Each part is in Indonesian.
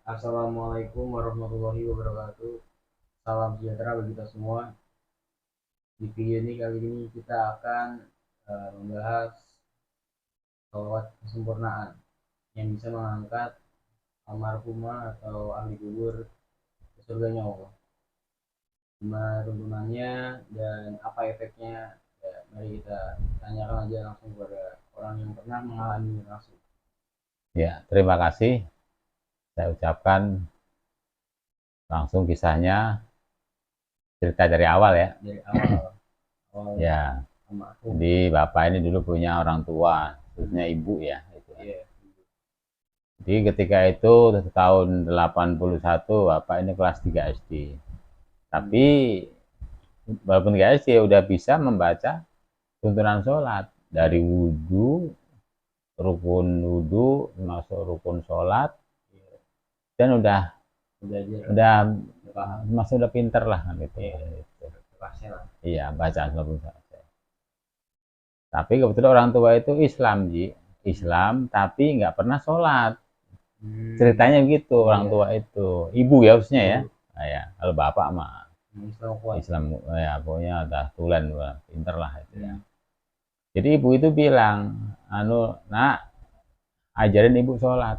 Assalamualaikum warahmatullahi wabarakatuh. Salam sejahtera bagi kita semua. Di video ini kali ini kita akan membahas sholawat kesempurnaan yang bisa mengangkat almarhumah atau ahli kubur ke surganya Allah. Gimana tuntunannya dan apa efeknya? Ya, mari kita tanyakan aja langsung kepada orang yang pernah mengalami langsung. Ya, terima kasih. Saya ucapkan langsung kisahnya, cerita dari awal ya. Dari awal Ya, almarhum. jadi Bapak ini dulu punya orang tua, khususnya ibu ya. Iya. Jadi ketika itu tahun 81, Bapak ini kelas 3 SD. Tapi walaupun 3 SD udah bisa membaca tuntunan sholat. Dari wudhu, rukun wudhu, masuk rukun sholat, dan udah masih udah pinter lah gitu. Iya, bacaan sebelum selesai. Tapi kebetulan orang tua itu Islam, Ji. Islam, tapi nggak pernah sholat. Ceritanya begitu, orang tua itu. Ibu ya harusnya ya. Nah, ya. Kalau bapak mah Islam, ya pokoknya udah tulen, pinter lah itu ya. Jadi ibu itu bilang, nak, ajarin ibu sholat.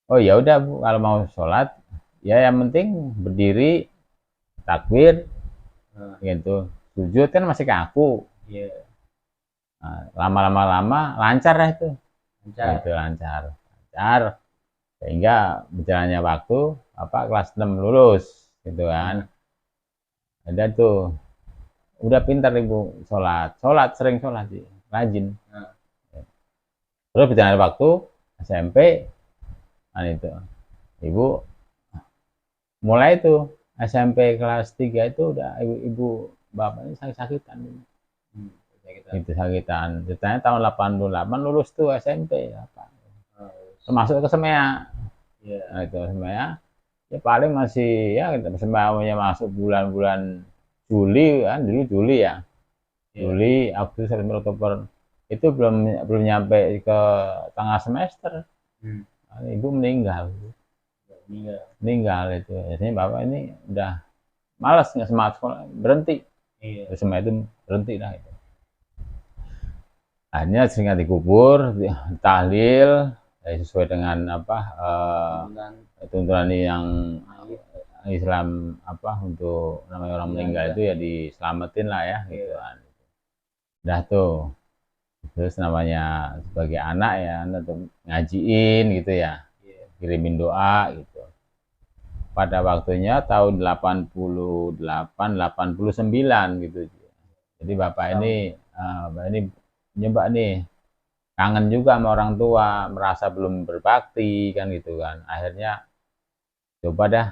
Oh ya udah Bu, kalau mau sholat, ya yang penting berdiri, takbir, gitu. Sujud kan masih kaku. Nah, lama-lama lancar lah itu. Lancar. Sehingga berjalannya waktu, kelas 6 lulus, gitu kan. Ada tuh, udah pintar ibu sholat, sering sholat sih, rajin. Terus berjalannya waktu, SMP, nah itu, ibu mulai tuh SMP kelas 3 itu udah ibu bapak ini sakit-sakitan. Itu sakitan. Ceritanya tahun 88 lulus tuh SMP. Termasuk ke Semea. Nah, itu Semea. Ya paling masih ya Semea masuk bulan-bulan Juli kan, dulu Juli ya. Juli, Agustus, September, Oktober. Itu belum nyampe ke tengah semester. Ibu meninggal. Meninggal itu. Biasanya bapak ini udah malas, nggak semangat sekolah, berhenti. Semua itu berhenti lah itu. Akhirnya sering dikubur, tahlil, sesuai dengan tuntunan yang Islam untuk namanya orang meninggal itu ya diselamatin lah ya gitu kan. Udah tuh. Terus namanya sebagai anak ya, untuk ngajiin gitu ya, kirimin doa gitu. Pada waktunya tahun 88, 89 gitu. Jadi bapak ini nyoba nih, kangen juga sama orang tua, merasa belum berbakti kan gitu kan. Akhirnya coba dah,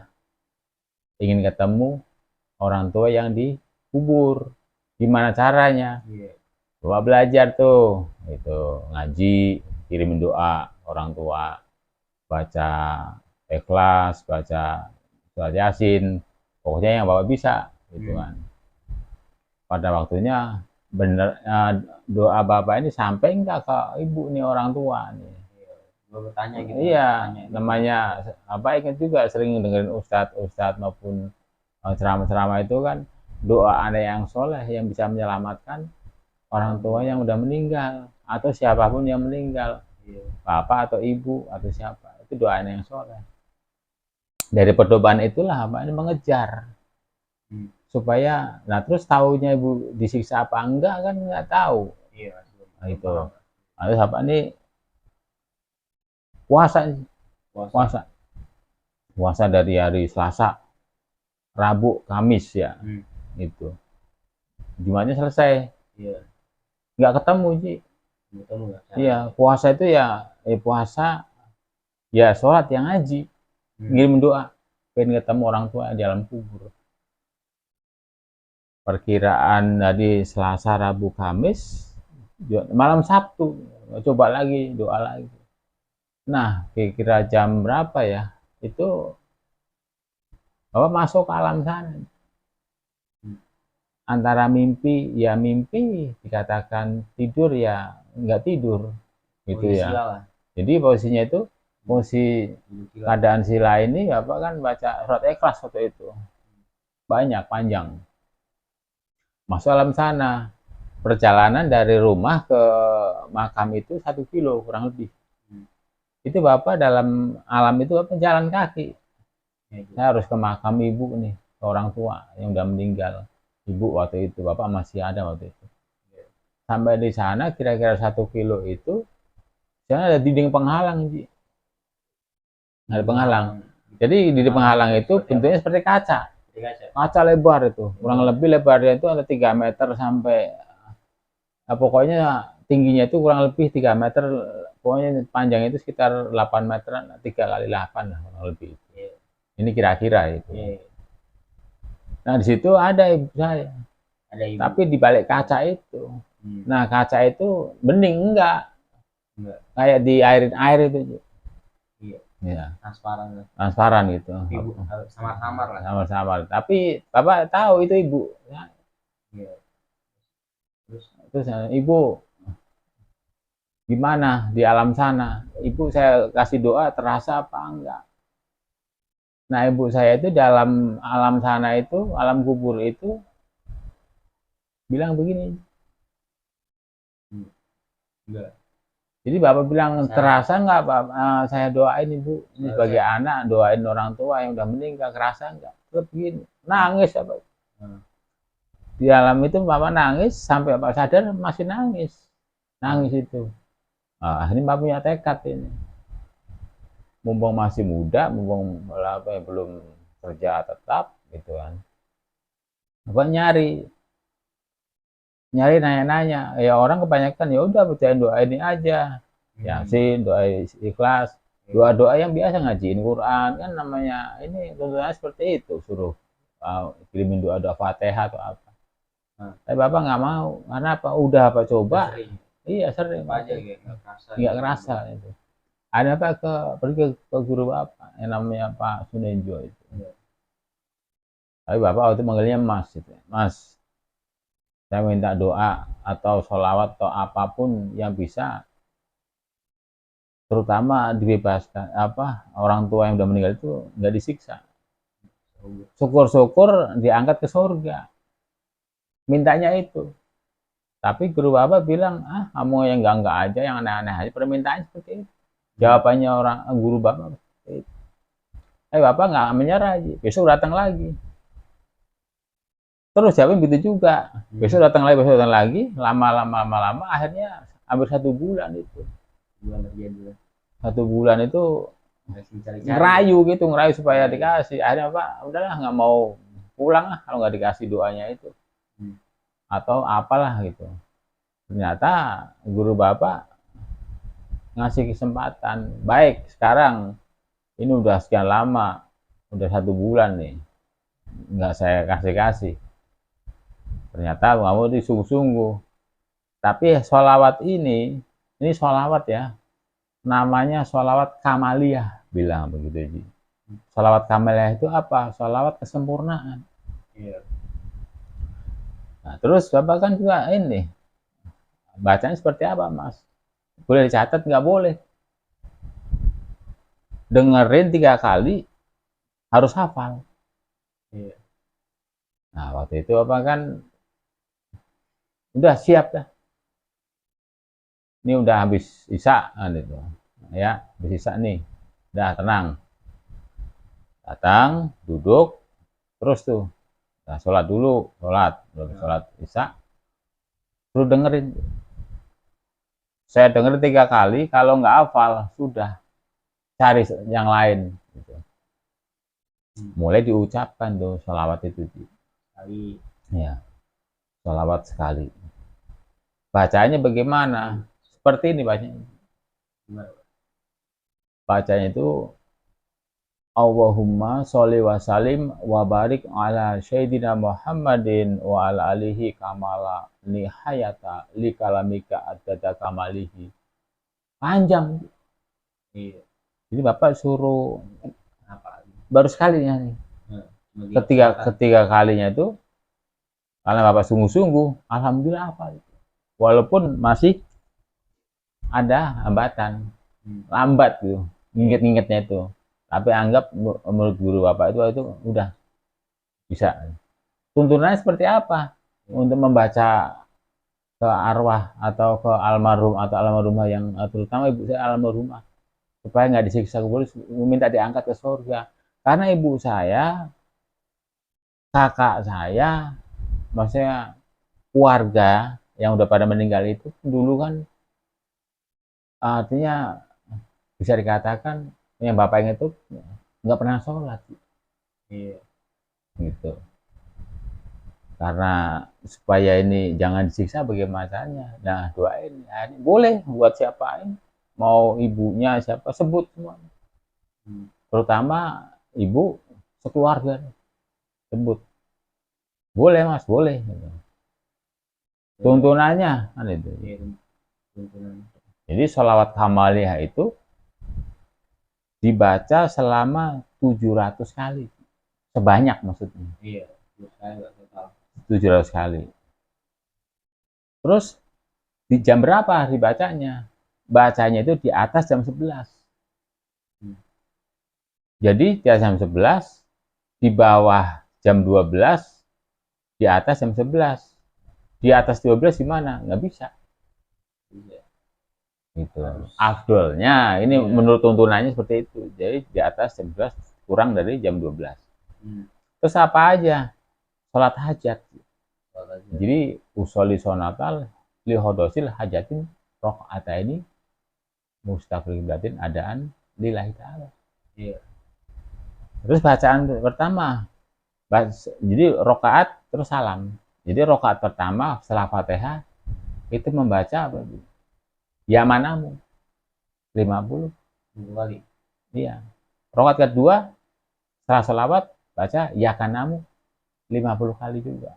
ingin ketemu orang tua yang dikubur. Gimana caranya? Coba belajar tuh, itu ngaji, kirimin doa orang tua, baca ikhlas, baca surat yasin, pokoknya yang bapak bisa gitu kan. Pada waktunya bener, doa bapak ini sampai enggak ke ibu nih, orang tua nih. Bertanya gitu. Iya, namanya ingat juga sering dengerin ustadz maupun ceramah-ceramah itu kan, doa ada yang soleh yang bisa menyelamatkan orang tua yang udah meninggal atau siapapun yang meninggal, bapak atau ibu atau siapa, itu doa yang soleh. Dari percobaan itulah bapak ini mengejar supaya, nah terus tahunya ibu disiksa apa enggak kan nggak tahu. Nah, itu lalu bapak ini puasa dari hari Selasa, Rabu, Kamis ya. Itu Jumatnya selesai, nggak ketemu sih. Iya, puasa itu ya puasa ya, sholat yang ngaji, ngirim doa, pengen ketemu orang tua di alam kubur. Perkiraan dari Selasa, Rabu, Kamis, malam Sabtu coba lagi doa lagi. Nah, kira-kira jam berapa ya? Itu bapak masuk ke alam sana. Antara mimpi ya mimpi, dikatakan tidur ya nggak tidur gitu ya. Jadi posisinya itu posisi keadaan sila ini Bapak kan baca surat Ikhlas waktu itu. Banyak, panjang. Masuk alam sana. Perjalanan dari rumah ke makam itu 1 kilo kurang lebih. Itu Bapak dalam alam itu Bapak jalan kaki. Saya harus ke makam ibu nih, orang tua yang udah meninggal. Ibu waktu itu, Bapak masih ada waktu itu. Sampai di sana kira-kira 1 kilo itu, sana ada dinding penghalang, Ji. Ada penghalang. Jadi di penghalang itu bentuknya seperti kaca. Kaca lebar itu, kurang lebih lebarnya itu ada 3 meter sampai, pokoknya tingginya itu kurang lebih 3 meter, pokoknya panjang itu sekitar 8 meteran, 3 kali 8 lah kurang lebih. Ini kira-kira itu. Nah di situ ada ibu saya, tapi di balik kaca itu. Nah kaca itu bening enggak, kayak di airin air itu. Iya. Transparan gitu. Samar-samar lah. Samar-samar. Tapi Bapak tahu itu ibu. Terus ibu gimana di alam sana? Ibu saya kasih doa terasa apa enggak? Nah ibu saya itu dalam alam sana itu, alam kubur itu bilang begini. Enggak. Jadi Bapak bilang terasa nggak Pak? Saya doain ibu ini sebagai anak, doain orang tua yang udah meninggal, kerasa nggak? Terus begini, nangis apa? Di alam itu Bapak nangis sampai Bapak sadar masih nangis itu. Ini Bapak punya tekad ini. Mumpung masih muda, mumpung belum kerja tetap gitu kan. Bapak nyari nanya-nanya, ya orang kebanyakan ya udah bacain doa ini aja, Yasin, doa ikhlas, doa-doa yang biasa ngajiin Quran kan namanya, ini tuntutannya seperti itu, suruh kirimin doa-doa Fatihah atau apa. Tapi Bapak nggak mau, karena apa? Udah apa coba? Iya sering, nggak kerasa itu. Ada apa pergi ke guru Bapak yang namanya Pak Sunenjo itu. Tapi Bapak waktu manggilnya Mas gitu. Mas, saya minta doa atau sholawat atau apapun yang bisa, terutama dibebaskan orang tua yang udah meninggal itu nggak disiksa. Syukur-syukur diangkat ke surga. Mintanya itu. Tapi guru Bapak bilang, kamu yang enggak aja, yang aneh-aneh aja, permintaan seperti itu. Jawabannya guru Bapak seperti itu. Bapak nggak menyerah, besok datang lagi. Terus jawabnya begitu juga. Besok datang lagi, lama, akhirnya hampir 1 bulan itu. 1 bulan itu ngerayu supaya dikasih. Akhirnya Pak, udahlah nggak mau pulang lah kalau nggak dikasih doanya itu. Atau apalah gitu. Ternyata guru Bapak ngasih kesempatan. Baik, sekarang ini udah sekian lama, udah 1 bulan nih, nggak saya kasih. Ternyata kamu disungguh-sungguh. Tapi sholawat ini sholawat ya, namanya sholawat kamaliyah, bilang begitu. Sholawat kamaliyah itu apa? Sholawat kesempurnaan. Nah, terus Bapak kan juga ini, bacanya seperti apa Mas? Boleh dicatat nggak boleh? Dengerin 3 kali, harus hafal. Nah waktu itu Bapak kan udah siap dah. Ini udah habis isya gitu. Ya, habis isya nih. Udah tenang. Datang, duduk, terus tuh. Nah, sholat dulu, sholat isya. Terus dengerin. Saya dengerin 3 kali, kalau nggak hafal, sudah. Cari yang lain. Gitu. Mulai diucapkan tuh sholawat itu. Sekali. Ya, sholawat sekali. Bacanya bagaimana? Seperti ini bacanya. Bacanya itu Allahumma sholli wa salim wa barik ala sayyidina Muhammadin wa ala alihi kamala nihayata li kalamika adada kamalihi. Panjang. Jadi Bapak suruh baru sekalinya nih. Ketiga kalinya itu karena Bapak sungguh-sungguh, alhamdulillah apa? Walaupun masih ada hambatan, lambat gitu. nginget-ngingetnya itu. Tapi anggap menurut guru bapak itu udah bisa. Tuntunannya seperti apa untuk membaca ke arwah atau ke almarhum atau almarhumah yang terutama ibu saya almarhumah supaya nggak disiksa kubur, minta diangkat ke surga. Karena ibu saya, kakak saya, maksudnya keluarga yang udah pada meninggal itu dulu kan artinya bisa dikatakan yang bapaknya itu nggak pernah sholat. Iya. Gitu. Karena supaya ini jangan disiksa bagaimana. Nah, doain. Nah, ini boleh buat siapa ini. Mau ibunya siapa sebut semua. Terutama ibu sekeluarga sebut. Boleh Mas, boleh. Tuntunannya kan itu. Iya, tuntunan. Jadi sholawat kamaliyah itu dibaca selama 700 kali. Sebanyak maksudnya. Iya, saya nggak total. 700 kali. Terus di jam berapa dibacanya? Bacanya itu di atas jam 11. Jadi di atas jam 11, di bawah jam 12, di atas jam 11. Di atas 12 gimana? Nggak bisa. Iya. Gitu. Afdolnya, ini menurut tuntunannya seperti itu. Jadi di atas jam 11 kurang dari jam 12. Terus apa aja? Sholat hajat. Jadi usolli sonatal lihodosil hajatin rokaataini mustaqbil qiblatin adaan lillahi ta'ala. Iya. Terus bacaan pertama, jadi rokaat terus salam. Jadi rokaat pertama setelah Fatihah itu membaca apa? Ya manamu 50 kali. Iya. Rokaat kedua setelah sholawat baca ya kanamu 50 kali juga.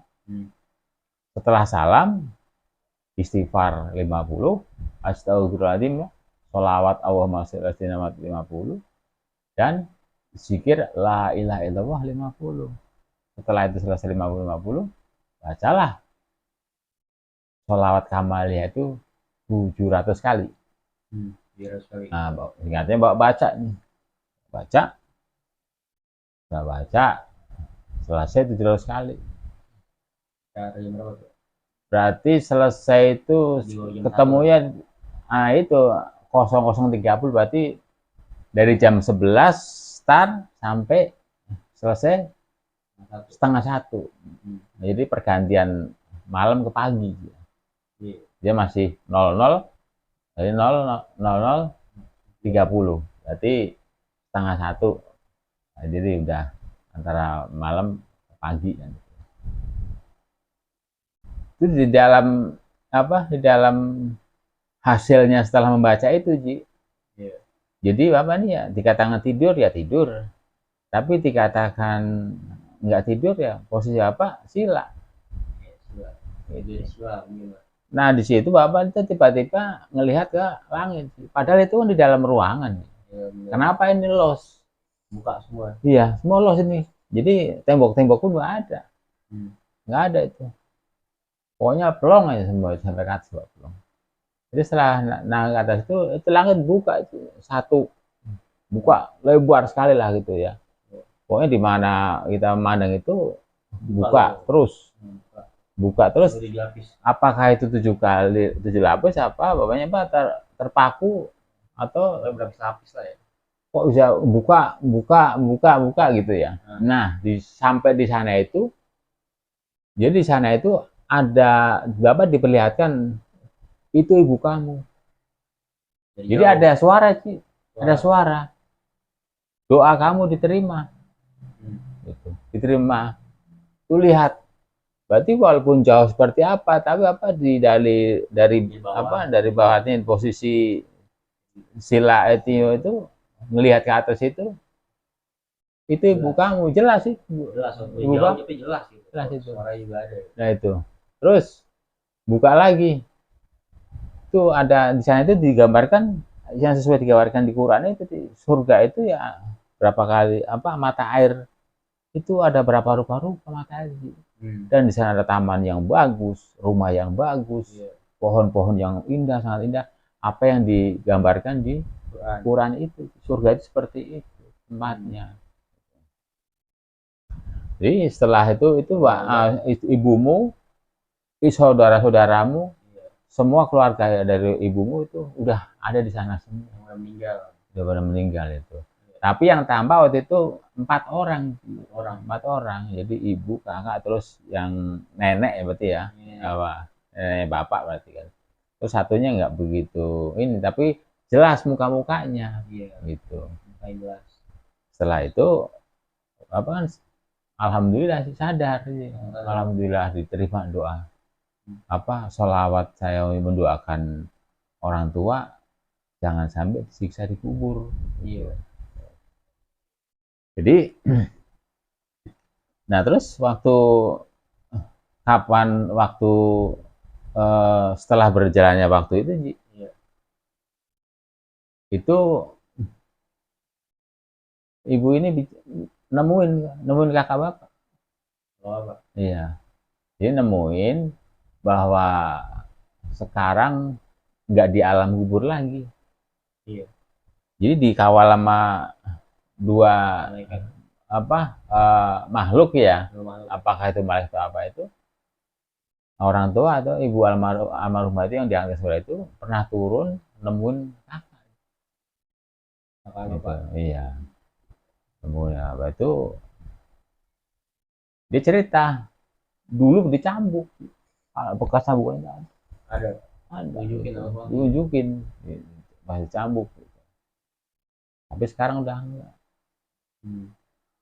Setelah salam istighfar 50, astagfirullahaladzim, sholawat Allahumma sholli ala 50, dan zikir la ilaha illallah 50. Setelah itu selesai 50, bacalah sholawat kamaliyah itu 700 kali. 700 kali. Nah, ingatnya baca nih. Baca, selesai 700 kali. Berarti selesai itu ketemunya itu 00.30, berarti dari jam 11 start sampai selesai setengah 1. Jadi pergantian malam ke pagi. Dia masih 00, dari 00.30, berarti setengah 1. Nah, jadi udah antara malam ke pagi. Itu di dalam di dalam hasilnya setelah membaca itu, Ji. Yeah. Jadi apa nih ya, dikatakan tidur ya tidur, tapi dikatakan nggak tidur ya posisi apa? Sila. Sila. Nah di situ bapak itu tiba-tiba ngelihat ke langit, padahal itu kan di dalam ruangan. Yeah. Kenapa ini los? Buka semua. Iya, semua los ini. Jadi tembok-tembok pun nggak ada, nggak ada itu. Pokoknya pelong aja semua sampai ke atas, pelong. Jadi setelah naik ke atas itu langit buka itu satu, buka lebar sekali lah gitu ya. Pokoknya di mana kita memandang itu buka terus, buka terus. Apakah itu 7 kali 7 lapis apa? Bapaknya apa terpaku atau berlapis-lapis lah ya? Kok bisa buka gitu ya? Nah sampai di sana itu, jadi di sana itu ada bapak diperlihatkan itu ibu kamu. Jadi ada suara, Ci. Ada suara. Doa kamu diterima. Gitu. Diterima. Tuh lihat. Berarti walaupun jauh seperti apa, tapi apa dari bawahnya posisi sila etio itu melihat ke atas itu ibu kamu, jelas sih. Jelas, ibu kamu itu jelas gitu. Jelas itu. Suara juga ada. Nah itu. Terus buka lagi. Itu ada di sana itu digambarkan yang sesuai digambarkan di Quran itu di surga itu ya berapa kali mata air itu ada berapa rupa-rupa mata air. Dan di sana ada taman yang bagus, rumah yang bagus, pohon-pohon yang indah, sangat indah. Apa yang digambarkan di Quran itu. Surga itu seperti itu tempatnya. Jadi setelah itu ibumu, saudara-saudaramu, semua keluarga dari ibumu itu udah ada di sana semua. Udah pada meninggal itu. Tapi yang tambah waktu itu 4 orang. Jadi ibu, kakak, terus yang nenek ya berarti ya, nenek bapak berarti kan. Terus satunya nggak begitu ini, tapi jelas muka-mukanya, gitu. Setelah itu apa kan? Alhamdulillah sih sadar, alhamdulillah diterima doa. Sholawat saya mendoakan orang tua jangan sampai disiksa di kubur. Jadi, nah terus kapan waktu setelah berjalannya waktu itu, itu ibu ini nemuin kakak bapak. Iya, jadi nemuin bahwa sekarang nggak di alam kubur lagi. Jadi dikawal sama dua makhluk ya, apakah itu malaikat atau apa itu, orang tua atau ibu almarhumah itu yang diangkat surga itu pernah turun nemuin kakak gitu. Iya, nemuin apa itu, dia cerita dulu dicambuk, bekas cambukannya ada diunjukin masih cambuk gitu. Tapi sekarang udah enggak,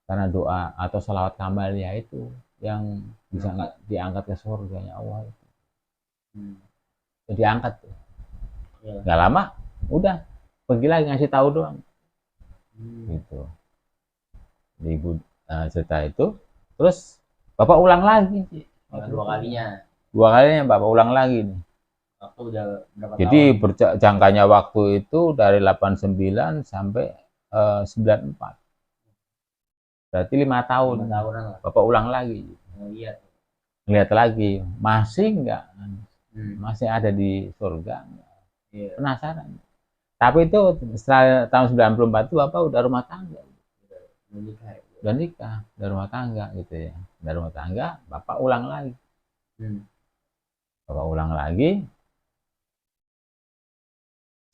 karena doa atau sholawat kamaliyah itu yang bisa diangkat ke surganya Allah itu. Diangkat tuh. Nggak lama udah pergi lagi ngasih tahu doang. Gitu. Jadi ibu cerita itu, terus bapak ulang lagi. Dua kalinya bapak ulang lagi nih. Waktu udah berapa jadi jangkanya waktu itu dari 89 sampai 94. Berarti 5 tahun. Bapak ulang lagi. Lihat lagi, masih enggak? Masih ada di surga? Penasaran. Tapi itu setelah tahun 94 itu Bapak udah rumah tangga. Udah nikah, udah rumah tangga gitu ya. Udah rumah tangga, Bapak ulang lagi. Bapak ulang lagi.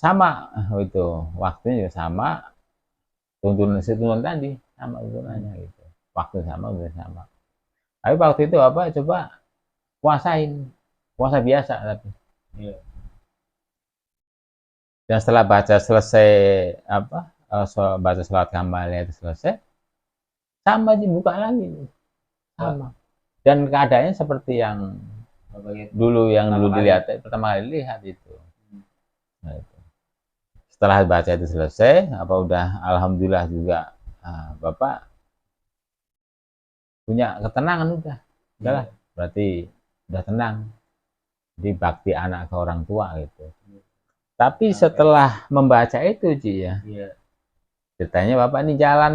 Sama itu, waktunya juga sama. Tuntunan tadi sama tuntunannya gitu. Waktu sama, udah sama. Tapi waktu itu Bapak coba puasa biasa tapi. Dan setelah baca selesai baca sholat kamaliyah itu selesai, sama dibuka lagi, sama. Dan keadaannya seperti yang dulu dilihat, pertama kali dilihat itu. Nah, itu. Setelah baca itu selesai, udah alhamdulillah juga, Bapak punya ketenangan udahlah, berarti udah tenang. Jadi bakti anak ke orang tua gitu. Tapi setelah membaca itu Ci ya, ceritanya Bapak ini jalan.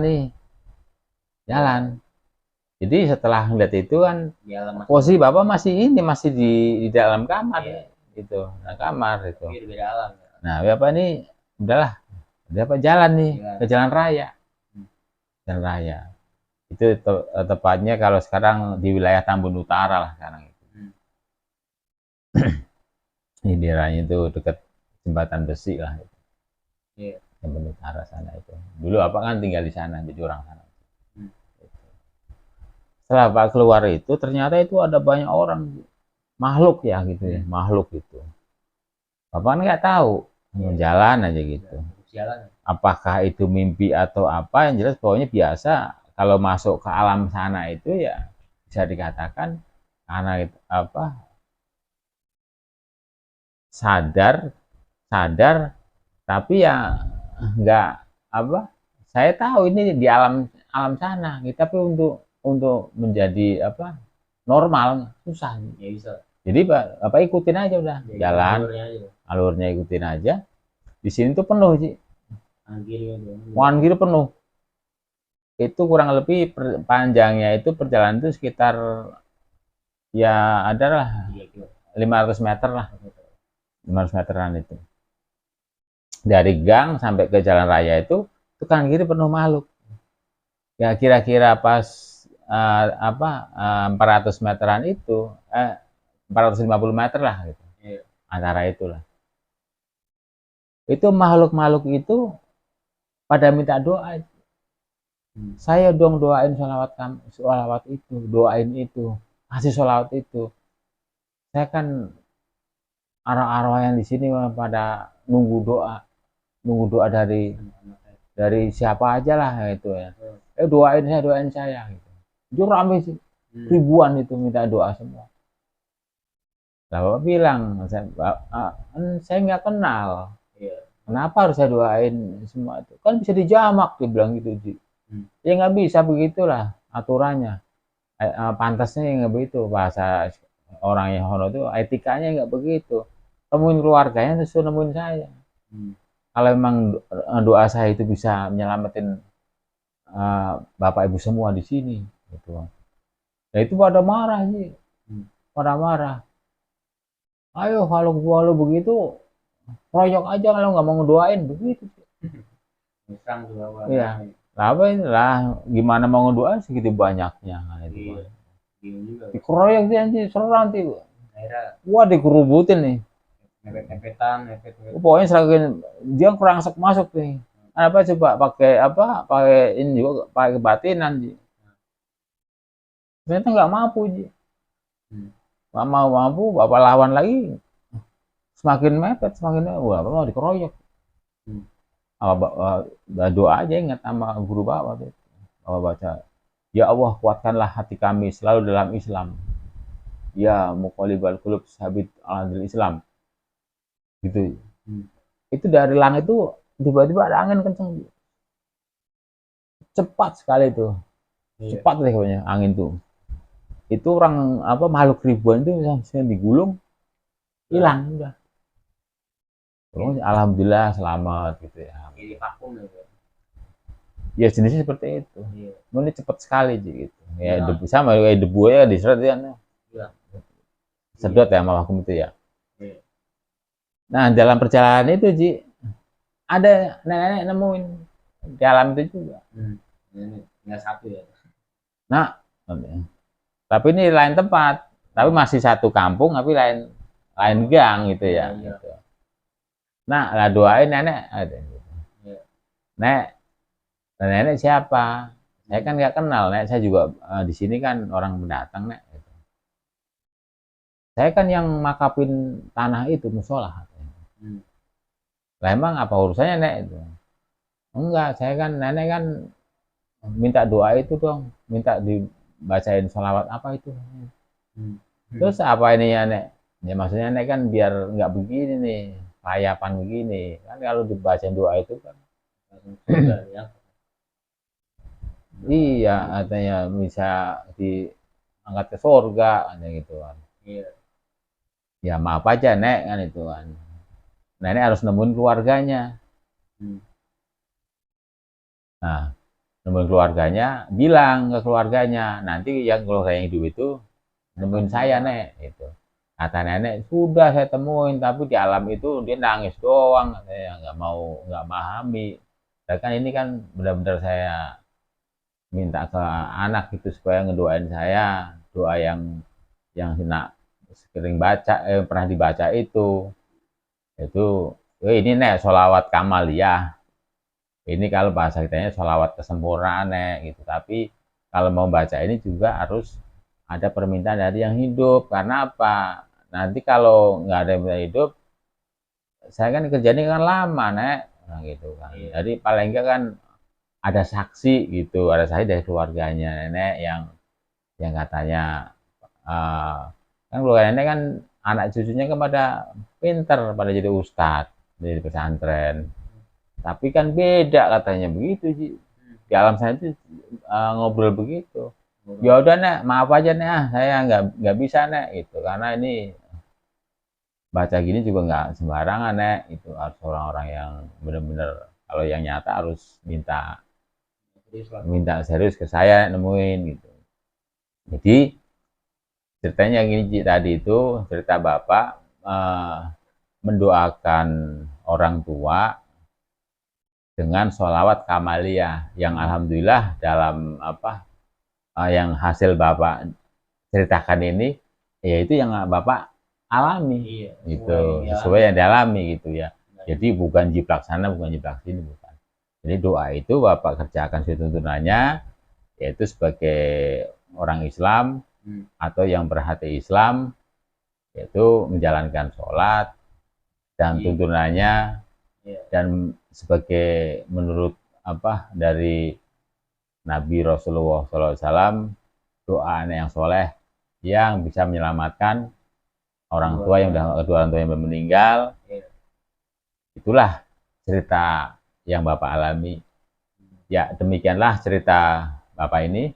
Jadi setelah ngeliat itu kan, posisi Bapak masih di dalam kamar gitu, kamar itu. Nah Bapak ini udahlah, Bapak jalan nih ke jalan raya. Jalan raya. Itu tepatnya kalau sekarang di wilayah Tambun Utara lah sekarang itu. Ini daerahnya itu dekat jembatan besi lah itu. Tambun Utara sana itu. Dulu Bapak kan tinggal di sana, di Jurang sana. Setelah Bapak keluar itu ternyata itu ada banyak orang, makhluk ya gitu ya, makhluk itu. Bapak nggak tahu, jalan aja gitu. Apakah itu mimpi atau apa, yang jelas pokoknya biasa. Kalau masuk ke alam sana itu ya bisa dikatakan karena itu sadar tapi ya nggak saya tahu ini di alam sana gitu, tapi untuk menjadi normal susah ya bisa. Jadi Bapak ikutin aja udah ya, jalan alurnya ikutin aja. Di sini tuh penuh sih, kanan kiri penuh. Itu kurang lebih panjangnya itu perjalanan itu sekitar ya adalah 500 meter lah, 500 meteran itu. dari gang sampai ke jalan raya itu kanan kiri penuh makhluk. Ya kira-kira pas 400 meteran itu 450 meter lah gitu. Iya. Antara itulah. Itu makhluk-makhluk itu pada minta doa. Saya dong doain sholawat itu, doain itu, kasih sholawat itu. Saya kan arwah-arwah yang di sini pada nunggu doa dari siapa aja lah itu ya. Doain saya gitu. Itu rame sih, ribuan itu minta doa semua. Lah Bapak bilang, saya nggak kenal. Kenapa harus saya doain semua itu? Kan bisa dijamak, dia bilang gitu, Ji. Ya nggak bisa begitulah aturannya. Pantasnya nggak begitu, bahasa orang yang hono itu etikanya nggak begitu. Temuin keluarganya terus nemuin saya. Kalau memang doa saya itu bisa menyelamatin bapak ibu semua di sini, gitu. Nah itu pada marah sih, pada marah. Ayo kalau begitu, proyok aja kalau nggak mau ngedoain begitu. Iya. Lah apa ini lah, gimana mau ngedoain segitu banyaknya kan itu. Dikeroyok sih anjing, serang nanti. Wah dikerubutin nih. Mepet-mepetan. Pokoknya selain dia kurang masuk nih. Apa coba pakai ini juga pakai kebatinan Ji. Ternyata nggak mampu Ji. Nggak mau mampu, bapak lawan lagi semakin mepet, wah bapak mau dikeroyok. Doa aja ingat sama guru bapak tuh. Bapak baca, ya Allah kuatkanlah hati kami selalu dalam Islam. Ya muqallibal qulub sabit alal Islam. Gitu. Itu dari langit itu tiba-tiba ada angin kenceng. Cepat sekali tuh. Cepat deh pokoknya angin tuh. Itu orang makhluk ribuan itu misalnya digulung hilang udah. Alhamdulillah selamat gitu ya. Ya jenisnya seperti itu. Ini cepat sekali gitu. Ya debu sama kayak debu ya disedot ya. Sedot ya sama vakum itu ya. Nah dalam perjalanan itu Ji ada nenek-nenek nemuin di alam itu juga. Nggak satu ya. Nah, tapi ini lain tempat, tapi masih satu kampung, tapi lain gang gitu ya. Gitu. Nah, lah doain nenek, nenek siapa? Saya kan nggak kenal, Nek. Saya juga di sini kan orang pendatang, Nek. Gitu. Saya kan yang makapin tanah itu musola. Lah emang apa urusannya, Nek? Itu? Enggak, saya kan nenek kan minta doa itu dong, minta dibacain sholawat apa itu. Terus apa ini ya Nek? Ya maksudnya Nek kan biar nggak begini nih, layapan begini. Kan kalau dibacain doa itu kan. Iya, katanya bisa diangkat ke surga, katanya gitu kan. Ya maaf aja Nek kan itu kan. Nenek harus nemuin keluarganya. Nah, nemuin keluarganya, bilang ke keluarganya, nanti yang keluarga yang hidup itu nemuin saya Nek, gitu. Kata nenek, sudah saya temuin, tapi di alam itu dia nangis doang, katanya nggak memahami. Dan kan ini kan benar-benar saya minta ke anak itu supaya ngedoain saya, doa yang sering pernah dibaca itu ini Nek, sholawat kamaliyah. Ini kalau bahasa kitanya sholawat kesempurnaan gitu. Tapi kalau mau baca ini juga harus ada permintaan dari yang hidup. Karena apa? Nanti kalau nggak ada yang hidup, saya kan kerjanya kan lama Nek. Nah, gitu kan. Jadi paling enggak kan ada saksi gitu, ada saksi dari keluarganya nenek yang katanya kan keluarga nenek kan anak cucunya kan pada pinter, pada jadi ustadz, jadi pesantren. Tapi kan beda katanya begitu Ji. Di alam saya itu ngobrol begitu. Ya udah Nek, maaf aja Nek, saya nggak bisa Nek gitu karena ini baca gini juga nggak sembarangan Nek, itu harus orang-orang yang benar-benar kalau yang nyata harus minta serius ke saya nemuin gitu. Jadi ceritanya gini Ji, tadi itu cerita bapak mendoakan orang tua dengan sholawat kamaliyah yang alhamdulillah dalam apa yang hasil Bapak ceritakan ini yaitu yang Bapak alami. Iya, Gitu, sesuai yang dialami gitu ya. Jadi bukan jiplak sana, bukan jiplak sini, bukan. Jadi doa itu Bapak kerjakan sesuai tuntunannya, yaitu sebagai orang Islam atau yang berhati Islam, yaitu menjalankan sholat dan tuntunannya, dan sebagai menurut apa dari Nabi Rasulullah SAW, doa anak yang soleh yang bisa menyelamatkan orang tua yang udah kedua orang tua yang meninggal. Itulah cerita yang Bapak alami. Ya, demikianlah cerita Bapak ini.